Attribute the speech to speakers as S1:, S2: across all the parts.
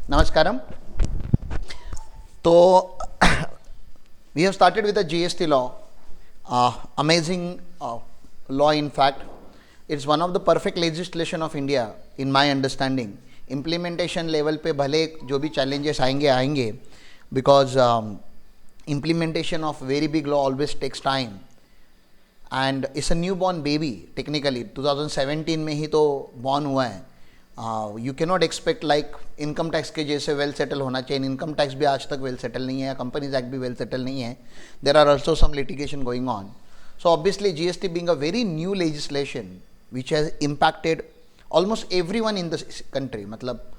S1: Namaskaram. So, we have started with the GST law. Amazing law, in fact. It's one of the perfect legislation of India, in my understanding. Implementation level पे भले जो भी challenges आएंगे because implementation of very big law always takes time. And it's a newborn baby, technically. 2017 में ही तो born हुआ है. You can not expect like income tax के जैसे वेल सेटल होना चाहिए. इनकम टैक्स भी आज तक वेल सेटल नहीं है, कंपनीज एक्ट भी वेल सेटल नहीं है. There are also some litigation going on. So obviously GST being a very new legislation which has impacted almost every one in the country. मतलब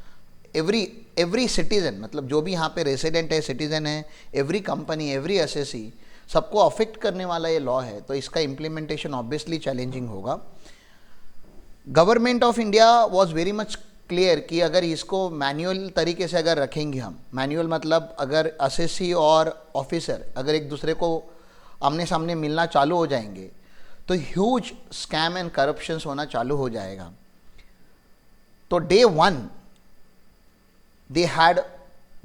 S1: every citizen, मतलब जो भी यहाँ पे रेसिडेंट है, सिटीजन है, एवरी कंपनी, एवरी एसएससी, सबको affect करने वाला ये लॉ है. तो इसका इम्प्लीमेंटेशन ऑब्वियसली चैलेंजिंग होगा. Government of India was very much clear कि अगर इसको मैनुअल तरीके से अगर रखेंगे हम, मैनुअल मतलब अगर एसएससी और ऑफिसर अगर एक दूसरे को आमने सामने मिलना चालू हो जाएंगे तो ह्यूज स्कैम एंड करप्शंस होना चालू हो जाएगा. तो day one they had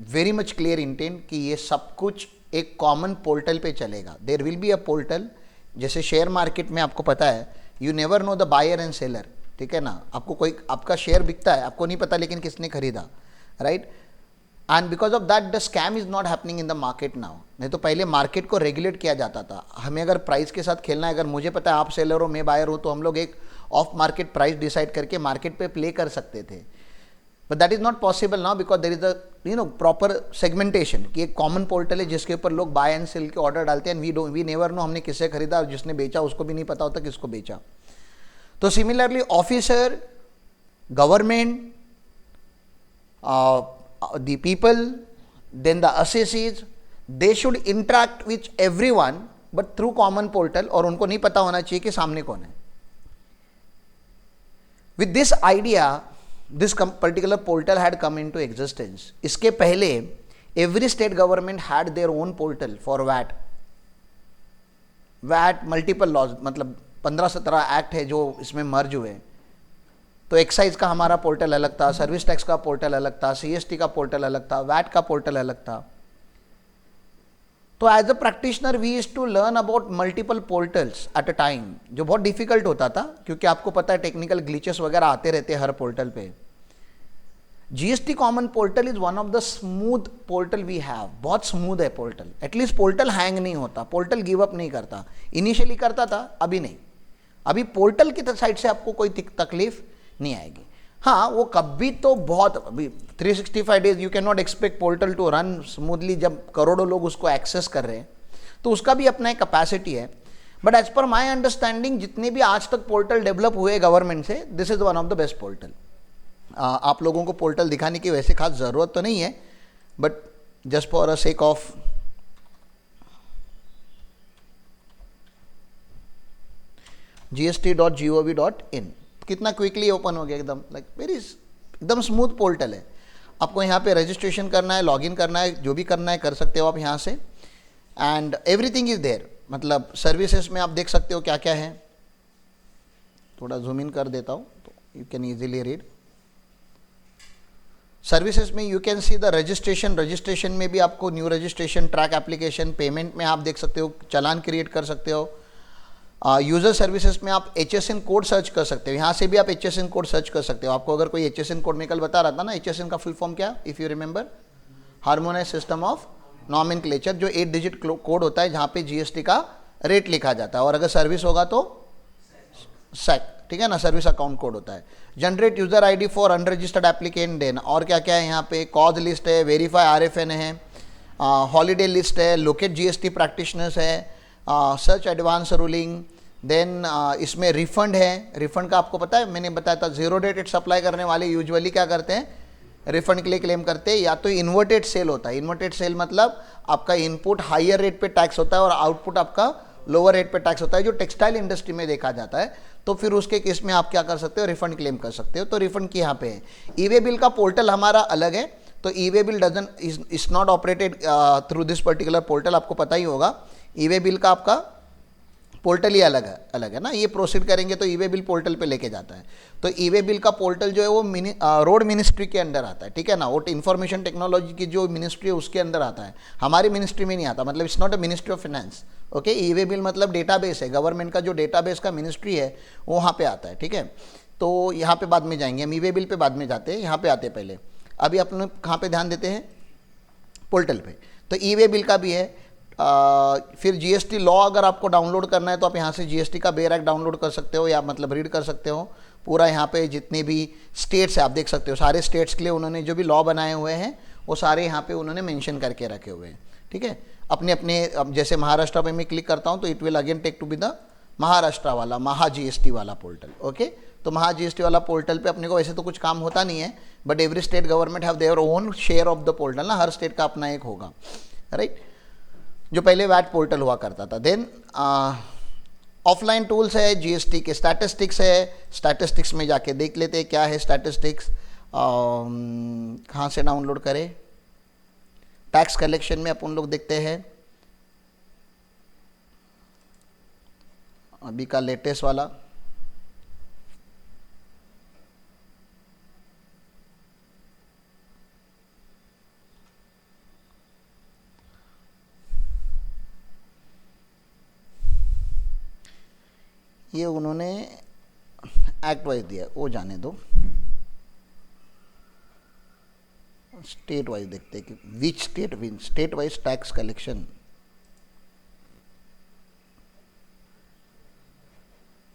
S1: very much clear intent कि ये सब कुछ एक कॉमन पोर्टल पे चलेगा. There will be a portal. जैसे शेयर मार्केट में आपको पता है, you never know the buyer and seller. ठीक है ना, आपको कोई आपका शेयर बिकता है, आपको नहीं पता लेकिन किसने खरीदा, right. And because of that the scam is not happening in the market now. नहीं तो पहले मार्केट को रेगुलेट किया जाता था. हमें अगर प्राइस के साथ खेलना है, अगर मुझे पता है आप सेलर हो मैं बायर हूँ, तो हम लोग एक ऑफ मार्केट प्राइस डिसाइड करके मार्केट पे प्ले कर सकते थे. But that is not possible now because there is a proper segmentation कि एक कॉमन पोर्टल है जिसके ऊपर लोग बाय एंड सेल के ऑर्डर डालते हैं. वी नेवर नो हमने किससे खरीदा और जिसने बेचा उसको भी नहीं पता होता किसको बेचा. तो similarly officer, government, the people, then the assessees, they should interact with everyone but through common portal. और उनको नहीं पता होना चाहिए कि सामने कौन है. With this idea, this particular portal had come into existence. इसके पहले every state government had their own portal for VAT. VAT multiple laws, मतलब 15-17 एक्ट है जो इसमें मर्ज हुए. तो एक्साइज का हमारा पोर्टल अलग था, सर्विस टैक्स का पोर्टल अलग था, सीएसटी का पोर्टल अलग था, वैट का पोर्टल अलग था. तो as a practitioner we used to learn about multiple portals at a time, जो बहुत डिफिकल्ट होता था क्योंकि आपको पता है टेक्निकल ग्लिचेस वगैरह आते रहते हैं हर पोर्टल पे. GST common portal is one of the smooth portal we have. बहुत स्मूथ है पोर्टल. एटलीस्ट पोर्टल हैंग नहीं होता, पोर्टल गिव अप नहीं करता. इनिशियली करता था, अभी नहीं. अभी पोर्टल की साइड से आपको कोई तकलीफ नहीं आएगी. हाँ, वो कभी तो बहुत अभी 365 days you can not expect portal to run smoothly. जब करोड़ों लोग उसको एक्सेस कर रहे हैं तो उसका भी अपना एक कैपेसिटी है. But as per my understanding जितने भी आज तक पोर्टल डेवलप हुए गवर्नमेंट से, this is one of the best portal. आप लोगों को पोर्टल दिखाने की वैसे खास ज़रूरत तो नहीं है, but just for a sake of gst.gov.in. कितना क्विकली ओपन हो गया, एकदम लाइक वेरी एकदम स्मूथ पोर्टल है. आपको यहाँ पे रजिस्ट्रेशन करना है, लॉगिन करना है, जो भी करना है कर सकते हो आप यहाँ से. And everything is there. मतलब सर्विसेज में आप देख सकते हो क्या क्या है. थोड़ा जूम इन कर देता हूँ तो you can easily read. Services में you can see the registration. Registration में भी आपको new registration, track application, payment में आप देख सकते हो, चालान क्रिएट कर सकते हो. यूज़र सर्विसेज में आप HSN कोड सर्च कर सकते हो. यहाँ से भी आप HSN कोड सर्च कर सकते हो. आपको अगर कोई HSN कोड में कल बता रहा था ना, HSN का फुल फॉर्म क्या, if you remember, harmonise system of nomenclature, जो 8 डिजिट कोड होता है जहाँ पे जीएसटी का रेट लिखा जाता है. और अगर सर्विस होगा तो SAC, ठीक है ना, सर्विस अकाउंट कोड होता है. Generate user ID for unregistered applicant. Then और क्या क्या है यहाँ पे, कॉज लिस्ट है, वेरीफाई RFN है, हॉलीडे लिस्ट है, लोकेट GST प्रैक्टिशनर्स है, सर्च एडवांस रूलिंग. देन इसमें रिफंड है. रिफंड का आपको पता है, मैंने बताया था, जीरो डेटेड सप्लाई करने वाले यूजुअली क्या करते हैं, रिफंड के लिए क्लेम करते हैं. या तो इन्वर्टेड सेल होता है. इन्वर्टेड सेल मतलब आपका इनपुट हायर रेट पे टैक्स होता है और आउटपुट आपका लोअर रेट पे टैक्स होता है, जो टेक्सटाइल इंडस्ट्री में देखा जाता है. तो फिर उसके केस में आप क्या कर सकते हो, रिफंड क्लेम कर सकते हो. तो रिफंड की यहाँ पे है. ई वे बिल का पोर्टल हमारा अलग है. तो e way bill is not operated through this particular portal. आपको पता ही होगा ई वे बिल का आपका पोर्टल ही अलग है ना, ये प्रोसीड करेंगे तो ई वे बिल पोर्टल पे लेके जाता है। तो ई वे बिल का पोर्टल जो है वो रोड मिनिस्ट्री के अंडर आता है, ठीक है ना, वो इंफॉर्मेशन टेक्नोलॉजी की जो मिनिस्ट्री है उसके अंदर आता है, हमारी मिनिस्ट्री में नहीं आता, मतलब it's not a ministry of finance. Okay, E way bill मतलब डेटाबेस है, गवर्नमेंट का जो डेटाबेस का मिनिस्ट्री है वो वहाँ पे आता है, ठीक है। तो यहाँ पे बाद में जाएंगे हम, ई वे बिल पे बाद में जाते हैं, यहाँ पे आते हैं पहले। अभी अपने कहाँ पे ध्यान देते हैं, पोर्टल पे। तो ई वे बिल का भी है। फिर जीएसटी लॉ अगर आपको डाउनलोड करना है तो आप यहाँ से जीएसटी का बेयर एक्ट डाउनलोड कर सकते हो, या मतलब रीड कर सकते हो पूरा। यहाँ पे जितने भी स्टेट्स है आप देख सकते हो, सारे स्टेट्स के लिए उन्होंने जो भी लॉ बनाए हुए हैं वो सारे यहाँ पे उन्होंने मेंशन करके रखे हुए हैं, ठीक है। अपने अपने, अब जैसे महाराष्ट्र पे मैं क्लिक करता हूँ तो it will again take to be the Maharashtra वाला महा जीएसटी वाला पोर्टल। ओके, तो महा जीएसटी वाला पोर्टल पे अपने को वैसे तो कुछ काम होता नहीं है, but every state government have their own share of the portal ना, हर स्टेट का अपना एक होगा, राइट, जो पहले वैट पोर्टल हुआ करता था। देन ऑफलाइन टूल्स है जीएसटी के, स्टैटिस्टिक्स है, स्टैटिस्टिक्स में जाके देख लेते हैं क्या है स्टैटिस्टिक्स, कहाँ से डाउनलोड करें। टैक्स कलेक्शन में अपन लोग देखते हैं अभी का लेटेस्ट वाला, ये उन्होंने एक्ट वाइज दिया, वो जाने दो, स्टेट वाइज देखते हैं कि which state win, state wise tax collection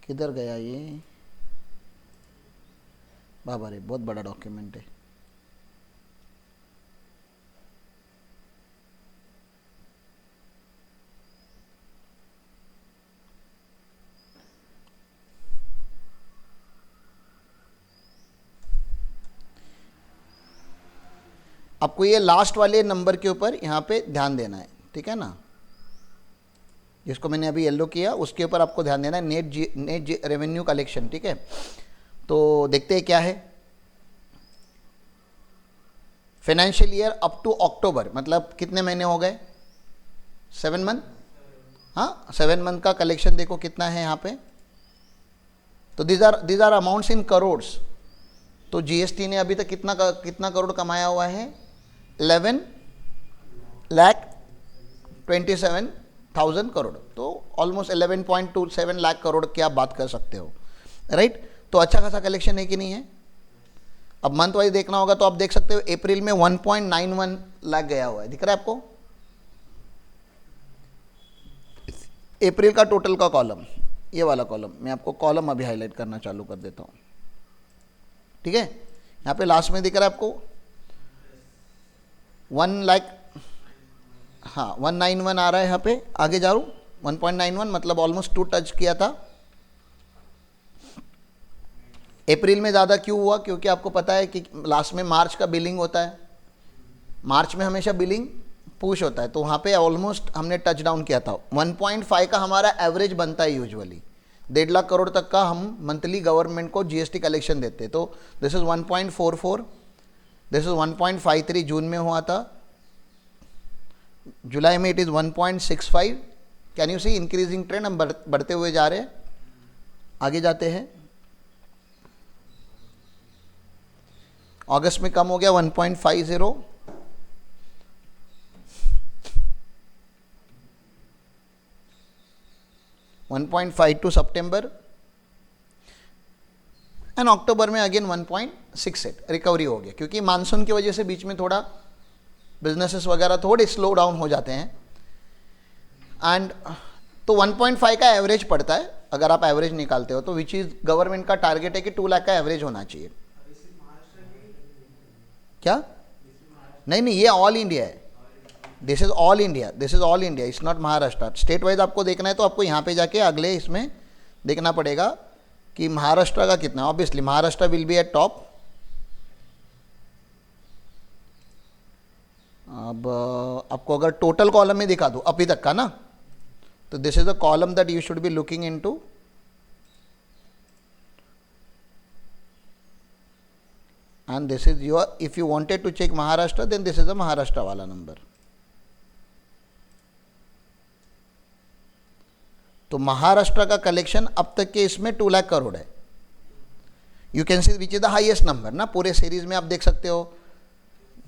S1: किधर गया ये, बाबा रे बहुत बड़ा डॉक्यूमेंट है। आपको ये लास्ट वाले नंबर के ऊपर यहाँ पे ध्यान देना है, ठीक है ना, जिसको मैंने अभी येलो किया उसके ऊपर आपको ध्यान देना है, नेट रेवेन्यू कलेक्शन, ठीक है। तो देखते हैं क्या है, फाइनेंशियल ईयर अप टू अक्टूबर, मतलब कितने महीने हो गए, 7 मंथ, हाँ 7 मंथ का कलेक्शन देखो कितना है यहाँ पे। तो these are amounts in crores. तो जीएसटी ने अभी तक कितना करोड़ कमाया हुआ है, 11,27,000 करोड़, तो ऑलमोस्ट 11.27 लाख करोड़ की आप बात कर सकते हो, राइट। तो अच्छा खासा कलेक्शन है कि नहीं है। अब मंथ वाइज देखना होगा तो आप देख सकते हो अप्रैल में 1.91 लाख गया हुआ है, दिख रहा है आपको, अप्रैल का टोटल का कॉलम, ये वाला कॉलम, मैं आपको कॉलम अभी हाईलाइट करना चालू कर देता हूँ, ठीक है। यहाँ पे लास्ट में दिख रहा है आपको 1 लाख, हाँ 191 आ रहा है यहाँ पे, आगे जा रहा हूँ 1.91 मतलब ऑलमोस्ट 2 टच किया था। अप्रैल में ज़्यादा क्यों हुआ, क्योंकि आपको पता है कि लास्ट में मार्च का बिलिंग होता है, मार्च में हमेशा बिलिंग पुश होता है, तो वहाँ पे ऑलमोस्ट हमने टच डाउन किया था। 1.5 का हमारा एवरेज बनता है यूजुअली, 1.5 लाख करोड़ तक का हम मंथली गवर्नमेंट को जीएसटी कलेक्शन देते हैं। तो दिस इज़ 1.44, दिस इज़ 1.53 जून में हुआ था, जुलाई में it is 1.65। Can you see increasing trend, हम बढ़ते हुए जा रहे हैं। आगे जाते हैं, अगस्त में कम हो गया 1.50, 1.52 सितंबर, एंड अक्टूबर में अगेन 1.68 रिकवरी हो गया, क्योंकि मानसून की वजह से बीच में थोड़ा बिजनेसेस वगैरह थोड़े स्लो डाउन हो जाते हैं। एंड तो 1.5 का एवरेज पड़ता है अगर आप एवरेज निकालते हो तो, विच इज गवर्नमेंट का टारगेट है कि 2 लाख का एवरेज होना चाहिए। क्या, नहीं नहीं, ये ऑल इंडिया है, this is all India, this is all India, it's not Maharashtra. State wise आपको देखना है तो आपको यहाँ पे जाके अगले इसमें देखना पड़ेगा कि महाराष्ट्र का कितना। Obviously Maharashtra will be eight top. अब आपको अगर टोटल कॉलम में दिखा दूँ अभी तक का ना, तो this is the column that you should be looking into. And this is your, if you wanted to check Maharashtra, then this is the Maharashtra वाला नंबर। तो महाराष्ट्र का कलेक्शन अब तक के इसमें 2 लाख करोड़ है। You can C which is the highest number ना पूरे सीरीज में। आप देख सकते हो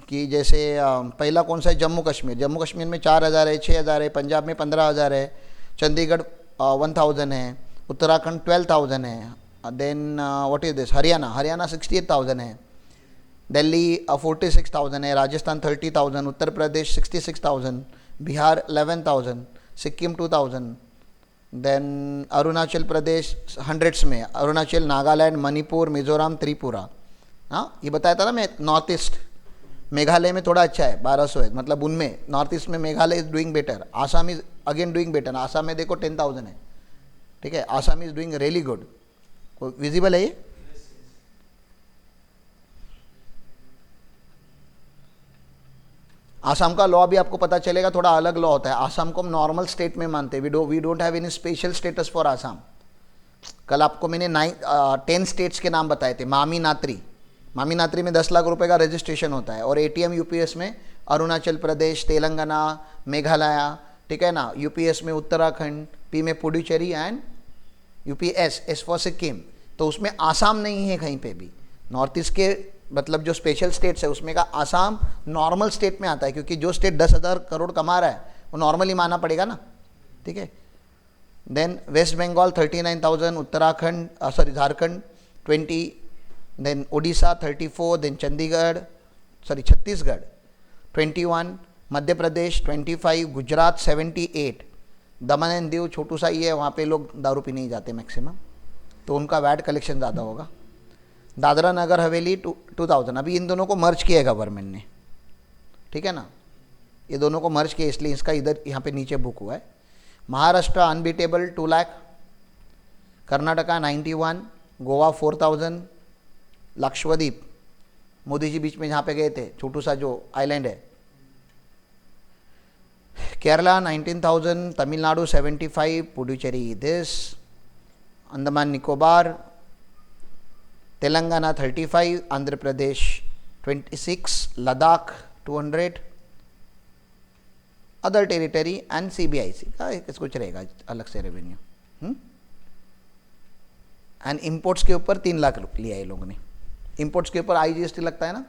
S1: कि जैसे पहला कौन सा है, जम्मू कश्मीर। जम्मू कश्मीर में 4,000 है, 6,000 है, पंजाब में 15,000 है, चंडीगढ़ 1,000 है, उत्तराखंड 12,000 है, then what is this, Haryana 68,000 है, दिल्ली 46,000 है, राजस्थान 30,000, उत्तर प्रदेश 66,000, बिहार 11,000, सिक्किम 2,000, देन अरुणाचल प्रदेश हंड्रेड्स में, अरुणाचल, नागालैंड, मणिपुर, मिजोरम, त्रिपुरा। हाँ, ये बताया था ना मैं, नॉर्थ ईस्ट मेघालय में थोड़ा अच्छा है, 1200 है, मतलब उनमें नॉर्थ ईस्ट में Meghalaya is doing better, Assam is again doing better. Assam में देखो 10,000 है, ठीक है, Assam is doing really good. Visible है ये? आसाम का लॉ भी आपको पता चलेगा, थोड़ा अलग लॉ होता है। आसाम को हम नॉर्मल स्टेट में मानते हैं, we don't have any special status for Assam. कल आपको मैंने 10 स्टेट्स के नाम बताए थे। मामी नात्री में 10 लाख रुपए का रजिस्ट्रेशन होता है, और एटीएम यूपीएस में अरुणाचल प्रदेश, तेलंगाना, मेघालय, ठीक है ना, यूपीएस में उत्तराखंड, पी में Puducherry and UPS, S for Sikkim. तो उसमें आसाम नहीं है कहीं पे भी। नॉर्थ ईस्ट के मतलब जो स्पेशल स्टेट्स है उसमें का आसाम नॉर्मल स्टेट में आता है, क्योंकि जो स्टेट 10,000 करोड़ कमा रहा है वो नॉर्मली माना पड़ेगा ना, ठीक है। Then West Bengal 39,000, Uttarakhand Jharkhand 20, then Orissa 34, then Chhattisgarh 21, Madhya Pradesh 25, Gujarat 78, Daman and Diu छोटू सा ही है, वहाँ पे लोग दारू पीने ही जाते मैक्सिमम, तो उनका वैट कलेक्शन ज़्यादा होगा। दादरा नगर हवेली 2,000। अभी इन दोनों को मर्ज किया है गवर्नमेंट ने, ठीक है ना, ये दोनों को मर्ज किया, इसलिए इसका इधर यहाँ पे नीचे बुक हुआ है। महाराष्ट्र अनबीटेबल 2 लाख, कर्नाटका 91, गोवा 4,000, लक्षद्वीप मोदी जी बीच में जहाँ पे गए थे, छोटू सा जो आइलैंड है, Kerala 19,000, Tamil Nadu 75, Puducherry this, Andaman Nicobar, Telangana 35, Andhra Pradesh 26, Ladakh 200, other territory and CBIC का कुछ रहेगा अलग से रेवेन्यू। एंड इंपोर्ट्स के ऊपर 3 लाख लिया है लोगों ने। इंपोर्ट्स के ऊपर आईजीएसटी लगता है ना,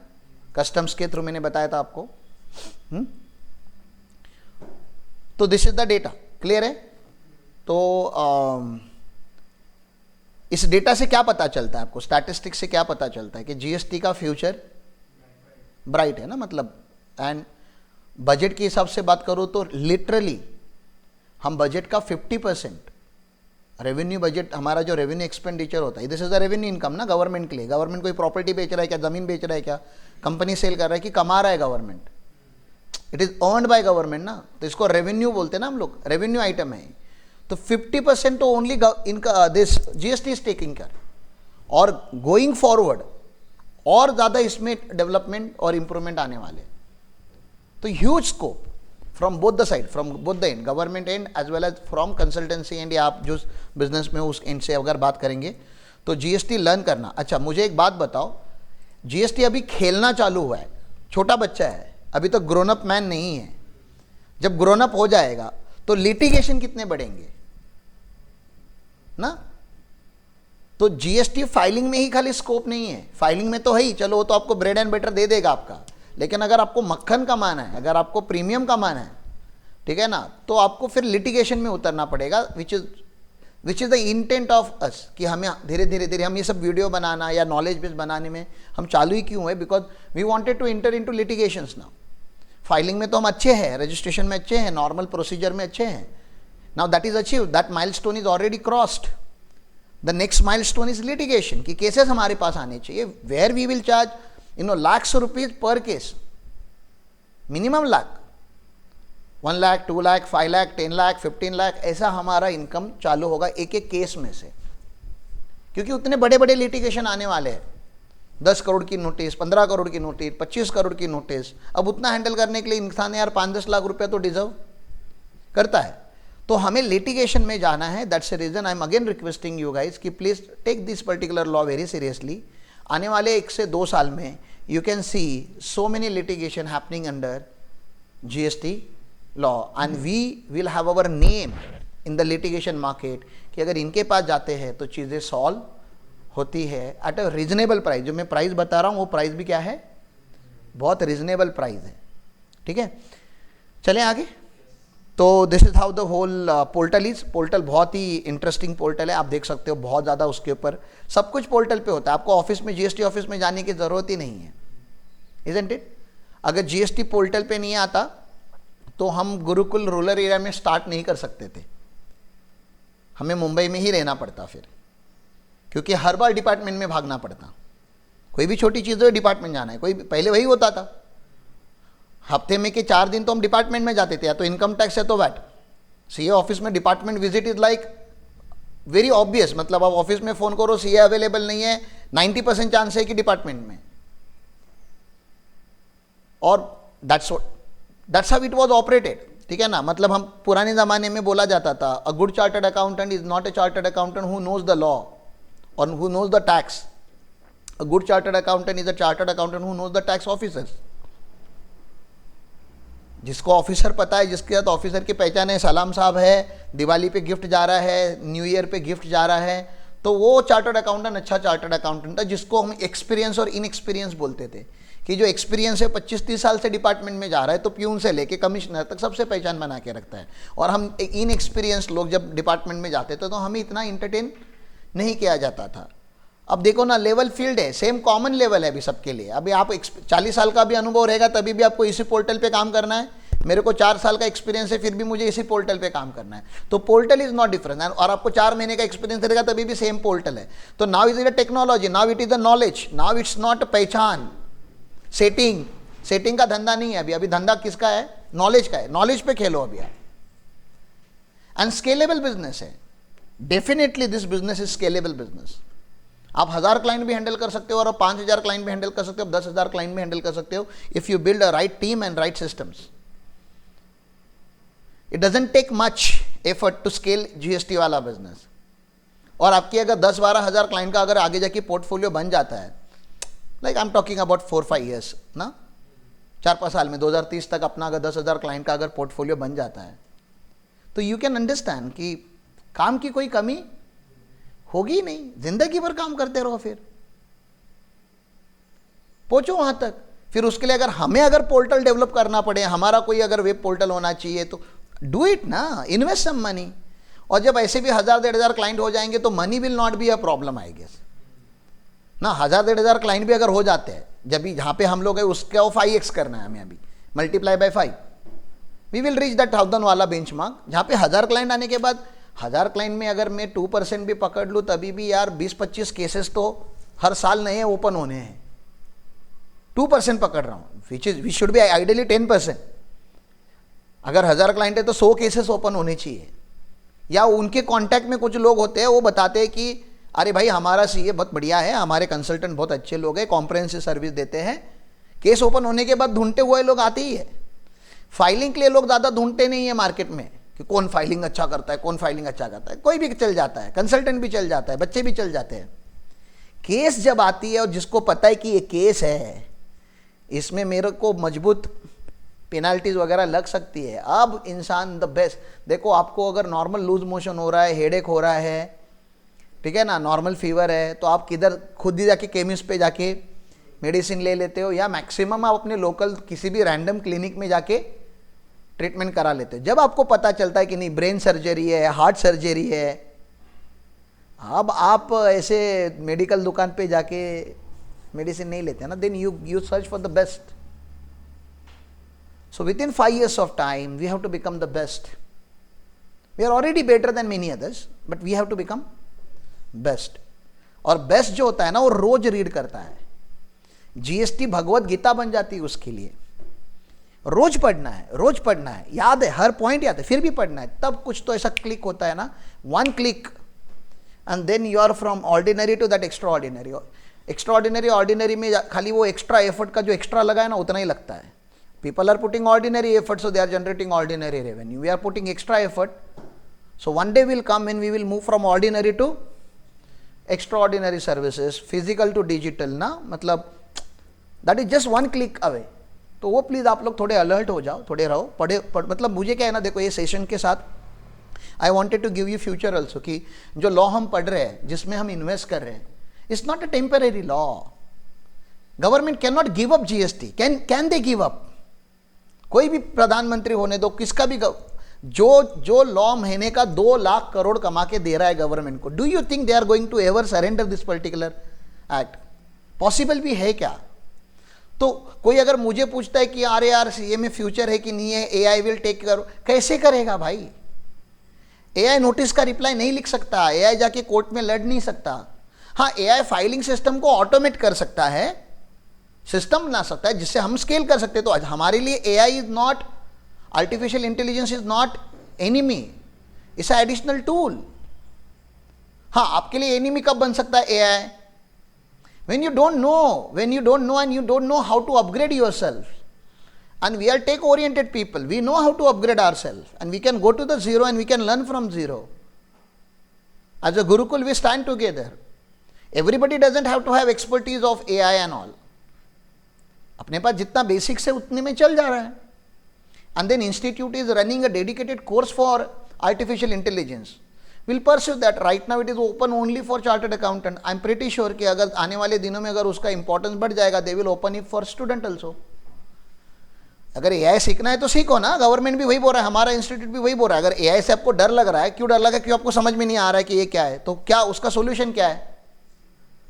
S1: कस्टम्स के थ्रू, मैंने बताया था आपको। तो this is the data, clear है? तो इस डेटा से क्या पता चलता है आपको, स्टैटिस्टिक्स से क्या पता चलता है कि जीएसटी का फ्यूचर ब्राइट है ना, मतलब। एंड बजट के हिसाब से बात करूं तो लिटरली हम बजट का 50% रेवेन्यू, बजट हमारा जो रेवेन्यू एक्सपेंडिचर होता है, this is the revenue income ना गवर्नमेंट के लिए। गवर्नमेंट कोई प्रॉपर्टी बेच रहा है क्या, जमीन बेच रहा है क्या, कंपनी सेल कर रहा है कि कमा रहा है government, it is earned by government ना, तो इसको रेवेन्यू बोलते हैं ना हम लोग, रेवेन्यू आइटम है। तो 50% तो ओनली इनका this GST is taking care, और गोइंग फॉरवर्ड और ज़्यादा इसमें डेवलपमेंट और इंप्रूवमेंट आने वाले। तो huge scope from both the side, from both the end, government and as well as from consultancy end, या आप जो बिजनेस में उस एंड से अगर बात करेंगे तो जीएसटी लर्न करना। अच्छा, मुझे एक बात बताओ, जीएसटी अभी खेलना चालू हुआ है, छोटा बच्चा है, अभी तो ग्रोन अप मैन नहीं है। जब ग्रोन अप हो जाएगा तो लिटिगेशन कितने बढ़ेंगे ना। तो जीएसटी फाइलिंग में ही खाली स्कोप नहीं है, फाइलिंग में तो है ही, चलो वो तो आपको ब्रेड एंड बटर दे देगा आपका, लेकिन अगर आपको मक्खन कमाना है, अगर आपको प्रीमियम कमाना है, ठीक है ना, तो आपको फिर लिटिगेशन में उतरना पड़ेगा, which is the intent of us, कि हमें धीरे धीरे हम ये सब वीडियो बनाना या नॉलेज बेस बनाने में हम चालू ही क्यों है, because we wanted to enter into litigations now. Filing में तो हम अच्छे हैं, रजिस्ट्रेशन में अच्छे हैं, नॉर्मल प्रोसीजर में अच्छे हैं। Now that is achieve, that milestone is already crossed. The next milestone is litigation, कि केसेस हमारे पास आने चाहिए, where we will charge lakhs rupees पर केस, मिनिमम लाख, 1 लाख, 2 लाख, 5 लाख, 10 लाख, 15 लाख, ऐसा हमारा इनकम चालू होगा एक एक केस में से, क्योंकि उतने बड़े बड़े लिटिगेशन आने वाले हैं। 10 करोड़ की नोटिस, 15 करोड़ की नोटिस, 25 करोड़ की नोटिस, अब उतना हैंडल करने के लिए इंसान यार 5-10 लाख रुपया तो डिजर्व करता है। तो हमें लिटिगेशन में जाना है, that's a reason I am again requesting you guys कि please take this particular law very seriously. आने वाले 1 से 2 साल में you can see so many litigation happening under GST law, and we will have our name in the litigation market कि अगर इनके पास जाते हैं तो चीज़ें सॉल्व होती है एट अ रीजनेबल प्राइस। जो मैं प्राइस बता रहा हूँ वो प्राइस भी क्या है, बहुत रीजनेबल प्राइस है। ठीक है, चलें आगे। तो this is how the whole portal is. Portal बहुत ही इंटरेस्टिंग पोर्टल है, आप देख सकते हो बहुत ज़्यादा उसके ऊपर सब कुछ पोर्टल पे होता है। आपको ऑफिस में जीएसटी ऑफिस में जाने की ज़रूरत ही नहीं है, इजंट इट। अगर जीएसटी पोर्टल पे नहीं आता तो हम गुरुकुल रूरल एरिया में स्टार्ट नहीं कर सकते थे, हमें मुंबई में ही रहना पड़ता फिर, क्योंकि हर बार डिपार्टमेंट में भागना पड़ता। कोई भी छोटी चीज़ हो डिपार्टमेंट जाना है, कोई पहले वही होता था। हफ्ते में के 4 दिन तो हम डिपार्टमेंट में जाते थे, या तो इनकम टैक्स है तो वैट। सीए ऑफिस में department visit is like very obvious, मतलब आप ऑफिस में फ़ोन करो सीए अवेलेबल नहीं है, 90% चांस है कि डिपार्टमेंट में। और that's how it was operated. ठीक है ना, मतलब हम पुराने ज़माने में बोला जाता था a good chartered accountant is not a chartered accountant who knows the law और who knows the tax. A good chartered accountant is a chartered accountant who knows the tax officers. जिसको ऑफिसर पता है, जिसके साथ officer की पहचान है, सलाम साहब है, दिवाली पे गिफ्ट जा रहा है, न्यू ईयर पे गिफ्ट जा रहा है, तो वो चार्टर्ड अकाउंटेंट अच्छा चार्टर्ड अकाउंटेंट था, जिसको हम एक्सपीरियंस और इनएक्सपीरियंस बोलते थे। कि जो एक्सपीरियंस है 25-30 साल से डिपार्टमेंट में जा रहा है तो प्यून से लेके कमिश्नर तक सबसे पहचान बना के रखता है। और हम इनएक्सपीरियंस लोग जब डिपार्टमेंट में जाते थे तो हमें इतना इंटरटेन नहीं किया जाता था। अब देखो ना, लेवल फील्ड है, सेम कॉमन लेवल है अभी सबके लिए। अभी आप 40 साल का भी अनुभव रहेगा तभी भी आपको इसी पोर्टल पे काम करना है। मेरे को 4 साल का एक्सपीरियंस है फिर भी मुझे इसी पोर्टल पे काम करना है। तो पोर्टल इज नॉट डिफरेंट। और आपको 4 महीने का एक्सपीरियंस रहेगा तभी भी सेम पोर्टल है। तो now is it a technology, now it is the knowledge, now it's not पहचान सेटिंग का धंधा नहीं है अभी। अभी धंधा किसका है, नॉलेज का है। नॉलेज पे खेलो अभी आप। एंड स्केलेबल बिजनेस है, definitely this business is scalable business. आप 1000 क्लाइंट भी हैंडल कर सकते हो और 5000 क्लाइंट भी हैंडल कर सकते हो, 10,000 क्लाइंट भी हैंडल कर सकते हो if you build a right team and right systems. It doesn't take much effort to scale GST वाला बिजनेस। और आपकी अगर 10-12 हज़ार क्लाइंट का अगर आगे जाके पोर्टफोलियो बन जाता है, like I am talking about 4-5 years ना, 4-5 साल में 2030 तक अपना अगर 10,000 क्लाइंट का अगर पोर्टफोलियो बन जाता है तो यू कैन अंडरस्टैंड कि काम की कोई कमी होगी नहीं, जिंदगी भर काम करते रहो, फिर पहुंचो वहां तक। फिर उसके लिए अगर पोर्टल डेवलप करना पड़े, हमारा कोई अगर वेब पोर्टल होना चाहिए तो डू इट ना, इन्वेस्ट सम मनी। और जब ऐसे भी 1000-1500 क्लाइंट हो जाएंगे तो money will not be a problem I guess ना। 1000-1500 क्लाइंट भी अगर हो जाते हैं, जब भी जहां पे हम लोग है उसका 5x करना है हमें, अभी multiply by 5 we will reach that 1000 वाला बेंचमार्क। जहां पे 1000 क्लाइंट आने के बाद 1000 क्लाइंट में अगर मैं 2% भी पकड़ लूँ तभी भी यार 20-25 केसेस तो हर साल नए ओपन होने हैं। 2% पकड़ रहा हूँ, वी शुड बी आइडियली 10%। अगर 1000 क्लाइंट है तो 100 केसेस ओपन होने चाहिए। या उनके कांटेक्ट में कुछ लोग होते हैं, वो बताते हैं कि अरे भाई हमारा सीए बहुत बढ़िया है, हमारे कंसल्टेंट बहुत अच्छे लोग हैं, कॉम्प्रहेंसिव सर्विस देते हैं। केस ओपन होने के बाद ढूंढते हुए लोग आते ही है। फाइलिंग के लिए लोग ज़्यादा ढूंढते नहीं है मार्केट में कि कौन फाइलिंग अच्छा करता है, कौन फाइलिंग अच्छा करता है। कोई भी चल जाता है, कंसल्टेंट भी चल जाता है, बच्चे भी चल जाते हैं। केस जब आती है और जिसको पता है कि ये केस है, इसमें मेरे को मजबूत पेनाल्टीज वगैरह लग सकती है, अब इंसान द बेस्ट। देखो आपको अगर नॉर्मल लूज मोशन हो रहा है, हेडेक हो रहा है, ठीक है ना, नॉर्मल फीवर है, तो आप किधर खुद ही जाके केमिस्ट पे जाके मेडिसिन ले लेते हो, या मैक्सिमम आप अपने लोकल किसी भी रैंडम क्लिनिक में जाके ट्रीटमेंट करा लेते हो। जब आपको पता चलता है कि नहीं ब्रेन सर्जरी है, हार्ट सर्जरी है, अब आप ऐसे मेडिकल दुकान पे जाके मेडिसिन नहीं लेते ना, then you search for the best. So within 5 years of time, we have to become the best. We are already better than many others, but we have to become best. और best जो होता है ना वो रोज read करता है। GST Bhagavad Gita बन जाती है उसके लिए। रोज पढ़ना है, रोज पढ़ना है, याद है, हर पॉइंट याद है, फिर भी पढ़ना है, तब कुछ तो ऐसा क्लिक होता है ना, 1 click and then you are from ordinary to that extraordinary. Extraordinary, ordinary में खाली वो एक्स्ट्रा एफर्ट का जो एक्स्ट्रा लगा है ना उतना ही लगता है। People are putting ordinary effort, so they are generating ordinary revenue. We are putting extra effort, so one day will come when we will move from ordinary to extraordinary services, physical to digital ना, मतलब that is just 1 click away. तो वो please आप लोग थोड़े alert हो जाओ, थोड़े रहो, मतलब मुझे क्या है ना, देखो ये सेशन के साथ I wanted to give you future also कि जो लॉ हम पढ़ रहे हैं, जिसमें हम इन्वेस्ट कर रहे हैं, it's not a temporary law. Government can not give up GST. Can they give up? कोई भी प्रधानमंत्री होने दो, किसका भी जो लॉ महीने का 2 लाख करोड़ कमा के दे रहा है गवर्नमेंट को, do you think they are going to ever surrender this particular act? Possible भी है क्या? तो कोई अगर मुझे पूछता है कि अरे यार सीए में फ्यूचर है कि नहीं है, एआई विल टेक केयर, कैसे करेगा भाई? एआई नोटिस का रिप्लाई नहीं लिख सकता, एआई जाके कोर्ट में लड़ नहीं सकता. हाँ, एआई फाइलिंग सिस्टम को ऑटोमेट कर सकता है, सिस्टम बना सकता है जिससे हम स्केल कर सकते हैं. तो हमारे लिए AI is not, artificial intelligence is not enemy, it's a additional tool. हाँ, आपके लिए एनिमी कब बन सकता है AI? when you don't know and you don't know how to upgrade yourself. And we are tech oriented people, we know how to upgrade ourselves, and we can go to the zero and we can learn from zero. As a Gurukul, we stand together. Everybody doesn't have to have expertise of AI and all. अपने पास जितना basics है उतने में चल जा रहा है. And then institute is running a dedicated course for artificial intelligence. We'll pursue that. Right now it is open only for chartered accountant. I'm pretty sure कि अगर आने वाले दिनों में अगर उसका इंपॉर्टेंस बढ़ जाएगा, they will open it for student also. अगर एआई सीखना है तो सीखो ना, गवर्नमेंट भी वही बोल रहा है, हमारा इंस्टीट्यूट भी वही बोल रहा है. अगर एआई से आपको डर लग रहा है, क्यों डर लगा? क्यों आपको समझ में नहीं आ रहा है कि ये क्या है, तो क्या उसका सोल्यूशन क्या है?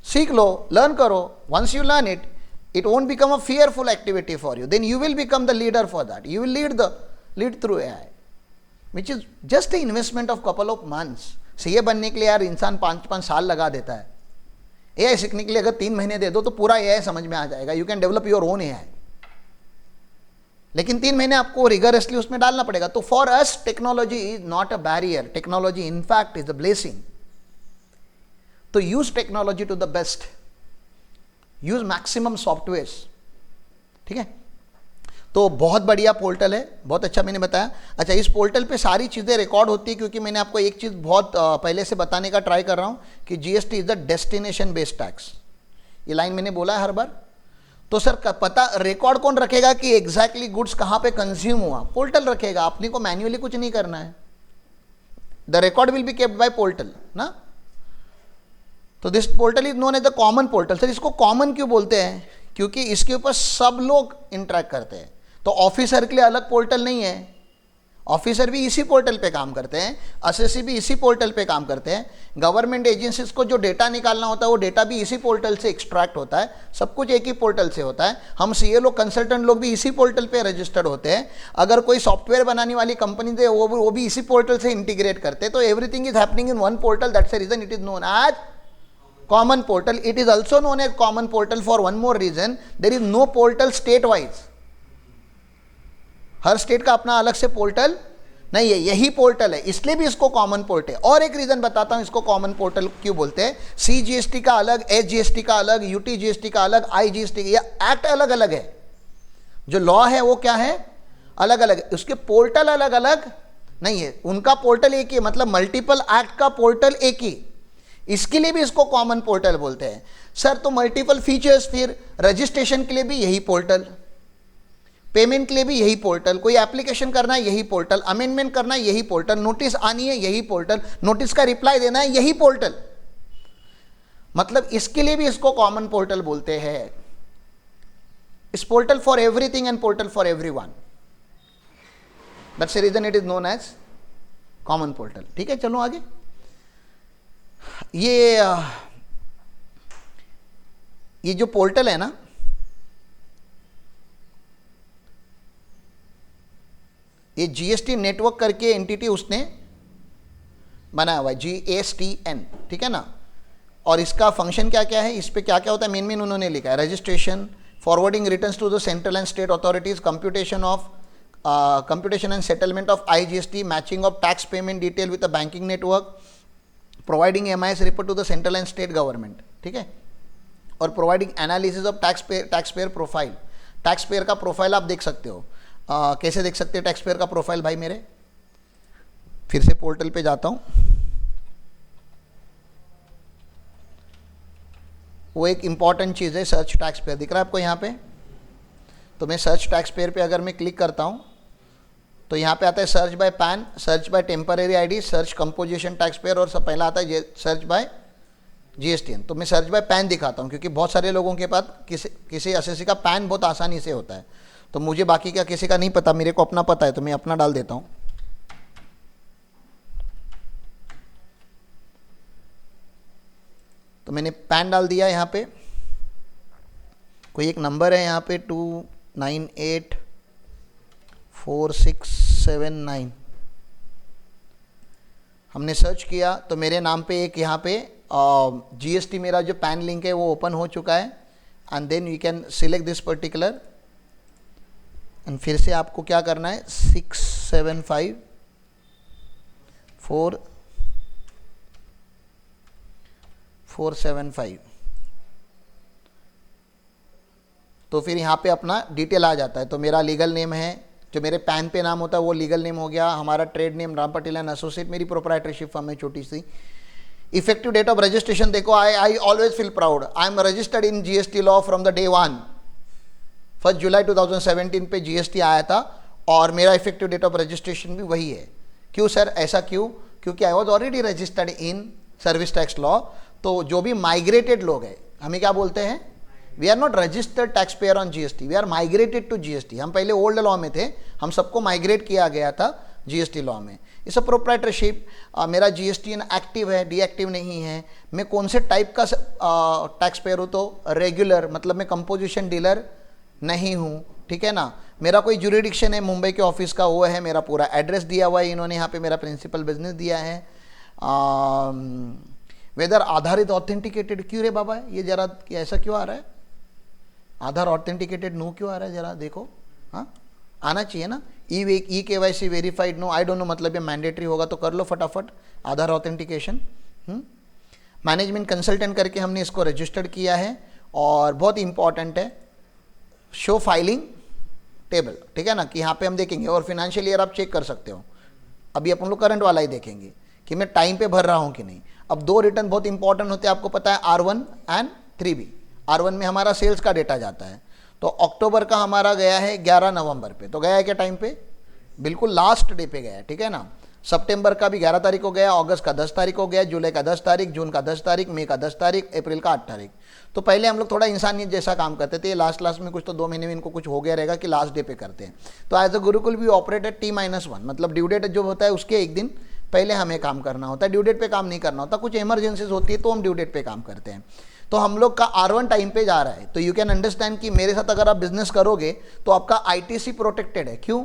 S1: सीख लो, लर्न करो. Once you learn it, it won't become a fearful activity for you. Then you will become the leader for that. You will lead through AI, which is just an investment of couple of months. CA बनने के लिए यार इंसान 5-5 साल लगा देता है. AI सीखने के लिए अगर 3 महीने दे दो तो पूरा एआई समझ में आ जाएगा. You can develop your own AI, लेकिन 3 महीने आपको रिगरसली उसमें डालना पड़ेगा. तो for us technology is not a barrier, technology in fact is a blessing. तो use technology to the best, use maximum softwares. ठीक है, तो बहुत बढ़िया पोर्टल है, बहुत अच्छा मैंने बताया. अच्छा, इस पोर्टल पे सारी चीज़ें रिकॉर्ड होती है, क्योंकि मैंने आपको एक चीज़ बहुत पहले से बताने का ट्राई कर रहा हूँ कि GST is the destination based tax. ये लाइन मैंने बोला है हर बार. तो सर पता रिकॉर्ड कौन रखेगा कि एग्जैक्टली गुड्स कहाँ पे कंज्यूम हुआ? पोर्टल रखेगा. अपने को मैन्युअली कुछ नहीं करना है. The record will be kept by portal ना. तो this portal is known as the common portal. Sir इसको कॉमन क्यों बोलते हैं? क्योंकि इसके ऊपर सब लोग इंटरेक्ट करते हैं. तो ऑफिसर के लिए अलग पोर्टल नहीं है, ऑफिसर भी इसी पोर्टल पे काम करते हैं, असेसी भी इसी पोर्टल पे काम करते हैं, गवर्नमेंट एजेंसीज को जो डेटा निकालना होता है वो डेटा भी इसी पोर्टल से एक्सट्रैक्ट होता है. सब कुछ एक ही पोर्टल से होता है. हम सीए लोग, कंसल्टेंट लोग भी इसी पोर्टल पे रजिस्टर्ड होते हैं. अगर कोई सॉफ्टवेयर बनाने वाली कंपनी है वो भी इसी पोर्टल से इंटीग्रेट करते हैं. तो everything is happening in one portal. That's the reason it is known as common portal. It is also known as common portal for one more reason. There is no portal state wise. Her state का अपना अलग से portal नहीं है, यही portal है, इसलिए भी इसको कॉमन पोर्टल है. और एक रीजन बताता हूं इसको कॉमन पोर्टल क्यों बोलते हैं. सीजीएसटी का अलग, एसजीएसटी का अलग, यूटीजीएसटी का अलग, आईजीएसटी का, या एक्ट अलग अलग है. जो लॉ है वो क्या है, अलग अलग है. उसके पोर्टल अलग अलग नहीं है. उनका पोर्टल एक ही, मतलब मल्टीपल एक्ट का पोर्टल एक ही. इसके लिए भी इसको कॉमन पोर्टल बोलते हैं. सर तो मल्टीपल फीचर्स, फिर रजिस्ट्रेशन के लिए भी यही पोर्टल, पेमेंट के लिए भी यही पोर्टल, कोई एप्लीकेशन करना है यही पोर्टल, अमेंडमेंट करना है यही पोर्टल, नोटिस आनी है यही पोर्टल, नोटिस का रिप्लाई देना है यही पोर्टल. मतलब इसके लिए भी इसको कॉमन पोर्टल बोलते हैं. इस portal for everything and portal for everyone. That's the reason it is known as common portal. ठीक है, चलो आगे. ये जो पोर्टल है ना, ये जीएसटी नेटवर्क करके एंटिटी उसने बनाया हुआ है, GSTN. ठीक है ना. और इसका फंक्शन क्या क्या है, इस पे क्या क्या होता है, मेन उन्होंने लिखा है. Registration, forwarding returns to the central and state authorities, computation and settlement of IGST, matching of tax payment detail with the banking network, providing MIS report to the central and state government. ठीक है. और providing analysis of tax payer profile. Tax payer का profile आप देख सकते हो. कैसे देख सकते हैं टैक्स पेयर का प्रोफाइल भाई मेरे? फिर से पोर्टल पे जाता हूं. वो एक इंपॉर्टेंट चीज़ है, सर्च टैक्स पेयर. दिख रहा है आपको यहाँ पे? तो मैं सर्च टैक्स पेयर पे अगर मैं क्लिक करता हूँ तो यहाँ पे आता है search by pan, search by temporary ID, search composition tax payer, और सब पहला आता है सर्च बाय जीएसटीएन। तो मैं सर्च बाय पैन दिखाता हूँ क्योंकि बहुत सारे लोगों के पास किसी एसएससी का पैन बहुत आसानी से होता है, तो मुझे बाकी का किसी का नहीं पता, मेरे को अपना पता है तो मैं अपना डाल देता हूँ। तो मैंने पैन डाल दिया, यहाँ पे कोई एक नंबर है यहाँ पे 298467 हमने सर्च किया तो मेरे नाम पे एक यहाँ पे जीएसटी मेरा जो पैन लिंक है वो ओपन हो चुका है। And then you can select this particular, and फिर से आपको क्या करना है 675475, तो फिर यहाँ पे अपना डिटेल आ जाता है। तो मेरा लीगल नेम है, जो मेरे पैन पे नाम होता है वो लीगल नेम हो गया, हमारा trade name Ram Patel and associate, मेरी प्रोप्राइटरशिप फर्म है छोटी सी। इफेक्टिव डेट ऑफ रजिस्ट्रेशन देखो, I always feel proud, I am registered in GST law from the day 1 जुलाई 2017 पे जीएसटी आया था, और मेरा इफेक्टिव डेट ऑफ रजिस्ट्रेशन भी वही है। क्यों सर, ऐसा क्यों? क्योंकि I was already registered in service tax law. तो जो भी माइग्रेटेड लोग हैं, हमें क्या बोलते हैं, we are not registered tax payer on GST, we are migrated to GST. हम पहले ओल्ड लॉ में थे, हम सबको माइग्रेट किया गया था जीएसटी लॉ में। इस प्रोप्राइटरशिप, मेरा जीएसटीएन एक्टिव है, डीएक्टिव नहीं है। मैं कौन से टाइप का टैक्स पेयर हूँ, तो रेगुलर, मतलब मैं कंपोजिशन डीलर नहीं हूँ, ठीक है ना। मेरा कोई जुरिडिक्शन है मुंबई के ऑफिस का, वो है, मेरा पूरा एड्रेस दिया हुआ है इन्होंने, यहाँ पे मेरा प्रिंसिपल बिजनेस दिया है। वेदर आधारित ऑथेंटिकेटेड, क्यों रे बाबा ये जरा कि ऐसा क्यों आ रहा है, आधार ऑथेंटिकेटेड नो क्यों आ रहा है, जरा देखो। हाँ, आना चाहिए ना। E KYC verified no, I don't know, मतलब ये मैंडेटरी होगा तो कर लो फटाफट आधार ऑथेंटिकेशन। मैनेजमेंट कंसल्टेंट करके हमने इसको रजिस्टर्ड किया है, और बहुत इंपॉर्टेंट है शो फाइलिंग टेबल, ठीक है ना, कि यहाँ पे हम देखेंगे, और फिनेंशियल ईयर आप चेक कर सकते हो। अभी अपन लोग करंट वाला ही देखेंगे कि मैं टाइम पे भर रहा हूँ कि नहीं। अब 2 रिटर्न बहुत इंपॉर्टेंट होते हैं, आपको पता है, R1 एंड 3B। R1 में हमारा सेल्स का डेटा जाता है, तो अक्टूबर का हमारा गया है 11 नवंबर पे, तो गया है क्या टाइम पे, बिल्कुल लास्ट डे पे गया है, ठीक है ना। सितंबर का भी 11 तारीख को गया, अगस्त का 10 तारीख को गया, जुलाई का 10 तारीख, जून का 10 तारीख, मई का 10 तारीख, अप्रैल का 8 तारीख। तो पहले हम लोग थोड़ा इंसानियत जैसा काम करते थे, लास्ट में कुछ तो 2 महीने में इनको कुछ हो गया रहेगा कि लास्ट डे पे करते हैं। तो एज अ गुरुकुल भी ऑपरेटेड T-1, मतलब ड्यू डेट जो होता है उसके एक दिन पहले हमें काम करना होता है, ड्यू डेट पे काम नहीं करना होता। कुछ इमरजेंसीज होती है तो हम ड्यू डेट पे काम करते हैं। तो हम लोग का R1 टाइम पे जा रहा है, तो यू कैन अंडरस्टैंड कि मेरे साथ अगर आप बिजनेस करोगे तो आपका ITC प्रोटेक्टेड है। क्यों?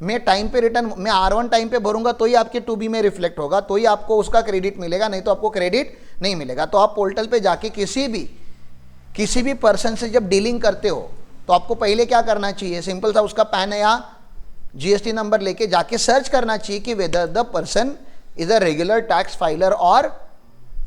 S1: मैं टाइम पे रिटर्न, मैं R1 टाइम पे भरूंगा तो ही आपके 2B में रिफ्लेक्ट होगा, तो ही आपको उसका क्रेडिट मिलेगा, नहीं तो आपको क्रेडिट नहीं मिलेगा। तो आप पोर्टल पे जाके किसी भी पर्सन से जब डीलिंग करते हो तो आपको पहले क्या करना चाहिए, सिंपल सा उसका पैन या जीएसटी नंबर लेके जाके सर्च करना चाहिए कि whether the person is a regular tax filer और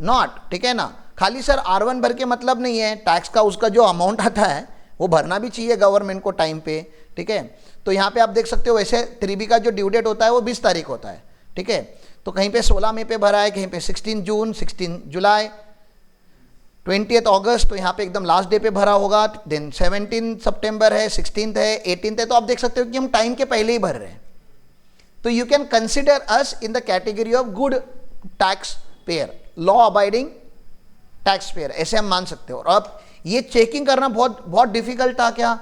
S1: नॉट, ठीक है ना। खाली सर R1 भर के मतलब नहीं है, टैक्स का उसका जो अमाउंट आता है वो भरना भी चाहिए गवर्नमेंट को टाइम पे, ठीक है। तो यहाँ पे आप देख सकते हो, वैसे 3B का जो ड्यू डेट होता है वो 20 तारीख होता है, ठीक है। तो कहीं पे 16 मई पे भरा है, कहीं पे 16 जून, 16 जुलाई, 20 अगस्त, तो यहाँ पे एकदम लास्ट डे पे भरा होगा। देन 17 सितंबर है, 16 है, 18 है, तो आप देख सकते हो कि हम टाइम के पहले ही भर रहे हैं। तो you can consider us in the category of good tax payer, law abiding tax payer, ऐसे हम मान सकते हो। और अब ये चेकिंग करना बहुत डिफिकल्ट था क्या?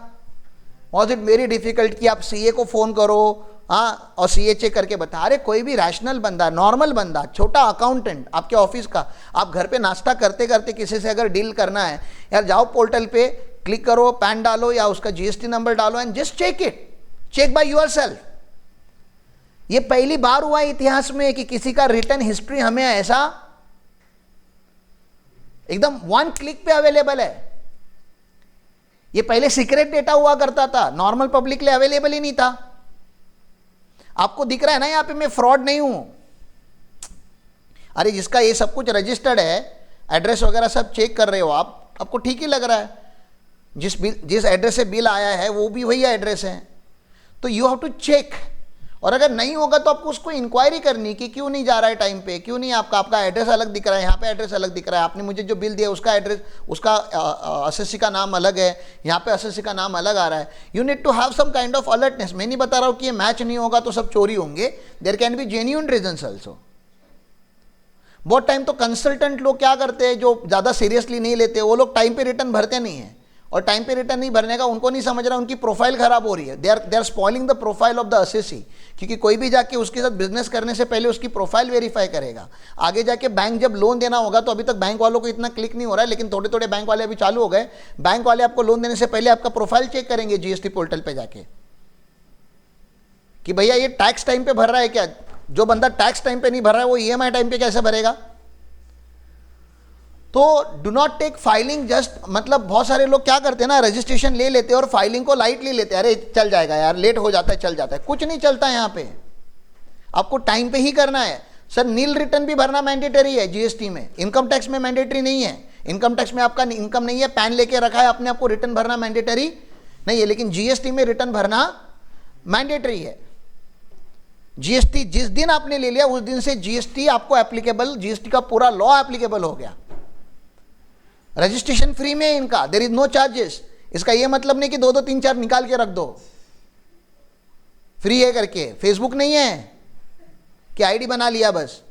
S1: वॉज इट वेरी डिफिकल्ट कि आप सीए को फोन करो, हाँ, और सीए चेक करके बता। अरे कोई भी रैशनल बंदा, नॉर्मल बंदा, छोटा अकाउंटेंट आपके ऑफिस का, आप घर पे नाश्ता करते करते किसी से अगर डील करना है, यार जाओ पोर्टल पे, क्लिक करो, पैन डालो या उसका जीएसटी नंबर डालो and just check it, check by yourself. ये पहली बार हुआ इतिहास में कि किसी का रिटर्न हिस्ट्री हमें ऐसा एकदम 1 क्लिक पे अवेलेबल है। ये पहले सीक्रेट डेटा हुआ करता था, नॉर्मल पब्लिक लिए अवेलेबल ही नहीं था। आपको दिख रहा है ना यहाँ पे मैं फ्रॉड नहीं हूं। अरे जिसका ये सब कुछ रजिस्टर्ड है, एड्रेस वगैरह सब चेक कर रहे हो आप, आपको ठीक ही लग रहा है। जिस एड्रेस से बिल आया है वो भी वही एड्रेस है। तो यू हैव टू चेक और अगर नहीं होगा तो आपको उसको इंक्वायरी करनी कि क्यों नहीं जा रहा है टाइम पे, क्यों नहीं आपका एड्रेस अलग दिख रहा है, यहाँ पे एड्रेस अलग दिख रहा है, आपने मुझे जो बिल दिया उसका एड्रेस, उसका एसएससी का नाम अलग है, यहाँ पे एसएससी का नाम अलग आ रहा है। You need to have some kind of alertness. मैं नहीं बता रहा हूँ कि ये मैच नहीं होगा तो सब चोरी होंगे, there can be genuine reasons also. बहुत टाइम तो कंसल्टेंट लोग क्या करते हैं, जो ज़्यादा सीरियसली नहीं लेते, वो लोग टाइम पे रिटर्न भरते नहीं है, और टाइम पे रिटर्न नहीं भरने का उनको नहीं समझ रहा, उनकी प्रोफाइल खराब हो रही है, they are spoiling the profile of the SSC. क्योंकि कोई भी जाके उसके साथ बिजनेस करने से पहले उसकी प्रोफाइल वेरीफाई करेगा। आगे जाके बैंक जब लोन देना होगा, तो अभी तक बैंक वालों को इतना क्लिक नहीं हो रहा है, लेकिन थोड़े थोड़े बैंक वाले अभी चालू हो गए। बैंक वाले आपको लोन देने से पहले आपका प्रोफाइल चेक करेंगे जीएसटी पोर्टल पर जाके, कि भैया ये टैक्स टाइम पे भर रहा है क्या। जो बंदा टैक्स टाइम पे नहीं भर रहा है वो ईएमआई टाइम पे कैसे भरेगा। तो do not take filing just, मतलब बहुत सारे लोग क्या करते हैं ना, रजिस्ट्रेशन ले लेते हैं और फाइलिंग को लाइटली लेते हैं, अरे चल जाएगा यार, लेट हो जाता है, चल जाता है। कुछ नहीं चलता है यहाँ पे, आपको टाइम पे ही करना है। सर नील रिटर्न भी भरना मैंडेटरी है जीएसटी में, इनकम टैक्स में मैंडेटरी नहीं है। इनकम टैक्स में आपका इनकम नहीं है, पैन लेके रखा है आपने, आपको रिटर्न भरना मैंडेटरी नहीं है, लेकिन जीएसटी में रिटर्न भरना मैंडेटरी है। जीएसटी जिस दिन आपने ले लिया उस दिन से जीएसटी आपको एप्लीकेबल, जीएसटी का पूरा लॉ एप्लीकेबल हो गया। रजिस्ट्रेशन फ्री में है इनका, देयर इज नो चार्जेस। इसका ये मतलब नहीं कि 2-2, 3-4 निकाल के रख दो फ्री है करके। फेसबुक नहीं है कि आईडी बना लिया बस।